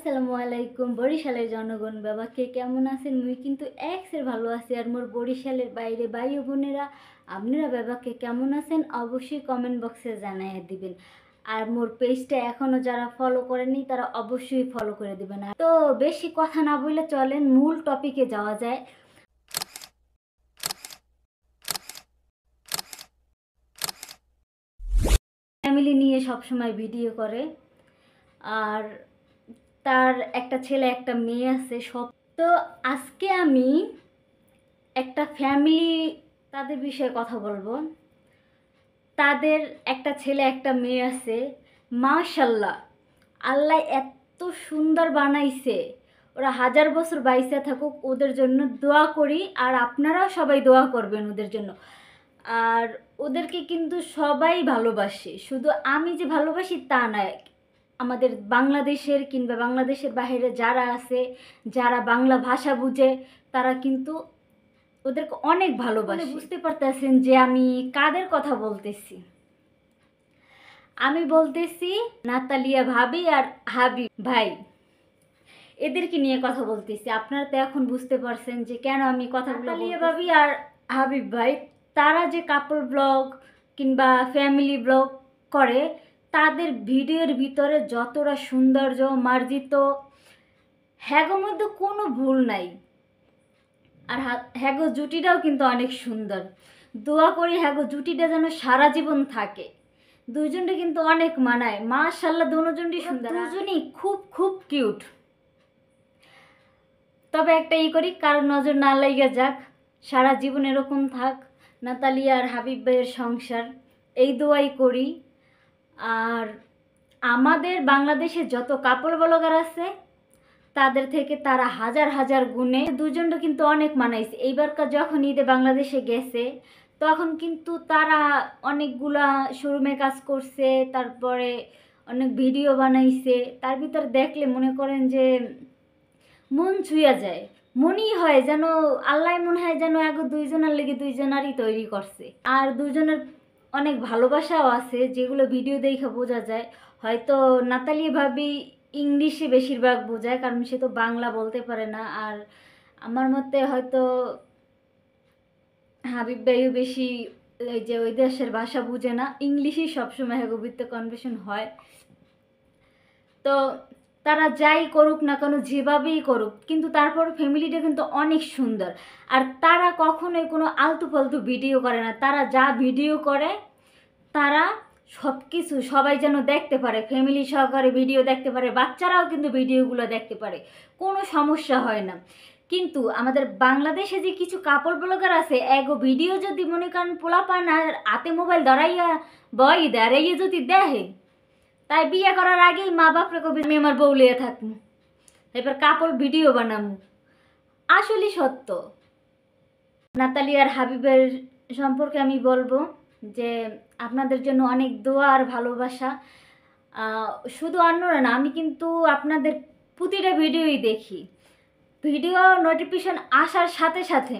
আসসালামু আলাইকুম বরিশালের জনগণ বাবা কে কেমন আছেন? মুই কিন্তু এক্সের ভালো আছি। আর মোর বরিশালের বাইরে ভাই ও বোনেরা আপনারা বাবাকে কেমন আছেন অবশ্যই কমেন্ট বক্সে জানাইয়া দিবেন। আর মোর পেজটা এখনো যারা ফলো করেনি তারা অবশ্যই ফলো করে দিবেন। তো বেশি কথা না বলে চলেন মূল টপিকে যাওয়া যায়। ফ্যামিলি নিয়ে সবসময় ভিডিও করে, আর তার একটা ছেলে একটা মেয়ে আছে সব। তো আজকে আমি একটা ফ্যামিলি তাদের বিষয়ে কথা বলবো। তাদের একটা ছেলে একটা মেয়ে আছে, মাশাল্লাহ আল্লাহ এত সুন্দর বানাইছে। ওরা 1000 বছর বাইসে থাকুক, ওদের জন্য দোয়া করি। আর আপনারাও সবাই দোয়া করবেন ওদের জন্য। আর ওদেরকে কিন্তু সবাই ভালোবাসে, শুধু আমি যে ভালোবাসি তা নয়। আমাদের বাংলাদেশের কিংবা বাংলাদেশের বাইরে যারা আছে, যারা বাংলা ভাষা বুঝে, তারা কিন্তু ওদেরকে অনেক ভালোবাসে। বুঝতে পারতেছেন যে আমি কাদের কথা বলতেছি। আমি বলতেছি নাতালিয়া ভাবি আর হাবিব ভাই, এদেরকে নিয়ে কথা বলতেছি। আপনারা তো এখন বুঝতে পারছেন যে কেন আমি কথা বলতেছি। নাতালিয়া ভাবি আর হাবিব ভাই, তারা যে কাপল ব্লগ কিংবা ফ্যামিলি ব্লগ করে, তাদের ভিডিওর ভিতরে যতটা সৌন্দর্য মার্জিত, হ্যাগোর মধ্যে কোনো ভুল নাই। আর হ্যাগো জুটিটাও কিন্তু অনেক সুন্দর। দোয়া করি হ্যাগো জুটিটা যেন সারা জীবন থাকে। দুইজনটা কিন্তু অনেক মানায়, মাশাআল্লাহ দুজনই সুন্দর, দুজনই খুব খুব কিউট। তবে একটা করি, কারোর নজর না লাগিয়ে যাক, সারা জীবন এরকম থাক নাতালিয়া আর হাবিব ভাইয়ের সংসার, এই দোয়াই করি। আর আমাদের বাংলাদেশে যত কাপড় ব্লগার আছে তাদের থেকে তারা হাজার হাজার গুণে দুজনটা কিন্তু অনেক মানাইছে। এইবারকার যখন ঈদে বাংলাদেশে গেছে তখন কিন্তু তারা অনেকগুলা শোরুমে কাজ করছে, তারপরে অনেক ভিডিও বানাইছে। তার ভিতর দেখলে মনে করেন যে মন ছুঁয়া যায়, মনেই হয় যেন আল্লাহ মনে হয় যেন এগো দুইজনের লেগে দুইজনারই তৈরি করছে। আর দুজনের অনেক ভালোবাসাও আছে, যেগুলো ভিডিও দেখে বোঝা যায়। হয়তো নাতালিয়া ভাবি ইংলিশে বেশিরভাগ বোঝায়, কারণ সে তো বাংলা বলতে পারে না। আর আমার মতে হয়তো হাবিব ভাইও বেশি এই যে ওই দেশের ভাষা বুঝে না, ইংলিশই সবসময় হেগোবিতে কনভার্সেশন হয়। তো তারা যাই করুক না কেন, যেভাবেই করুক, কিন্তু তারপর ফ্যামিলিটা কিন্তু অনেক সুন্দর। আর তারা কখনোই কোনো আলতু ফালতু ভিডিও করে না। তারা যা ভিডিও করে তারা সব কিছু সবাই যেন দেখতে পারে, ফ্যামিলি সহকারে ভিডিও দেখতে পারে, বাচ্চারাও কিন্তু ভিডিওগুলো দেখতে পারে, কোনো সমস্যা হয় না। কিন্তু আমাদের বাংলাদেশে যে কিছু কাপড় ব্লগার আছে, এগো ভিডিও যদি মনে করেন পোলাপান আর হাতে মোবাইল ধরাইয়া বই দাঁড়াইয়ে যদি দেখে, তাই বিয়ে করার আগেই মা বাপরে কবি আমি আমার বউ লিয়ে থাকবো, এবার কাপড় ভিডিও বানাবো। আসলে সত্য। নাতালিয়া আর হাবিবের সম্পর্কে আমি বলবো যে আপনাদের জন্য অনেক দোয়া আর ভালোবাসা। শুধু অন্যরা না, আমি কিন্তু আপনাদের প্রতিটা ভিডিওই দেখি। ভিডিও নোটিফিকেশন আসার সাথে সাথে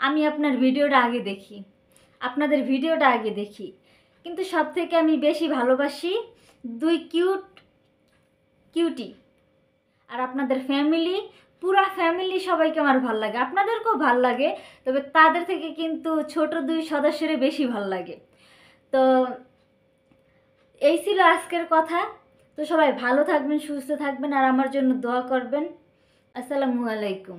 আমি আপনার ভিডিওটা আগে দেখি, আপনাদের ভিডিওটা আগে দেখি। কিন্তু সব থেকে আমি বেশি ভালোবাসি দুই কিউটি। আর আপনাদের ফ্যামিলি, পুরা ফ্যামিলি সবাইকে আমার ভাল লাগে, আপনাদেরকেও ভাল লাগে। তবে তাদের থেকে কিন্তু ছোট দুই সদস্যের বেশি ভাল লাগে। তো এই ছিল আজকের কথা। তো সবাই ভালো থাকবেন, সুস্থ থাকবেন, আর আমার জন্য দোয়া করবেন। আসসালামু আলাইকুম।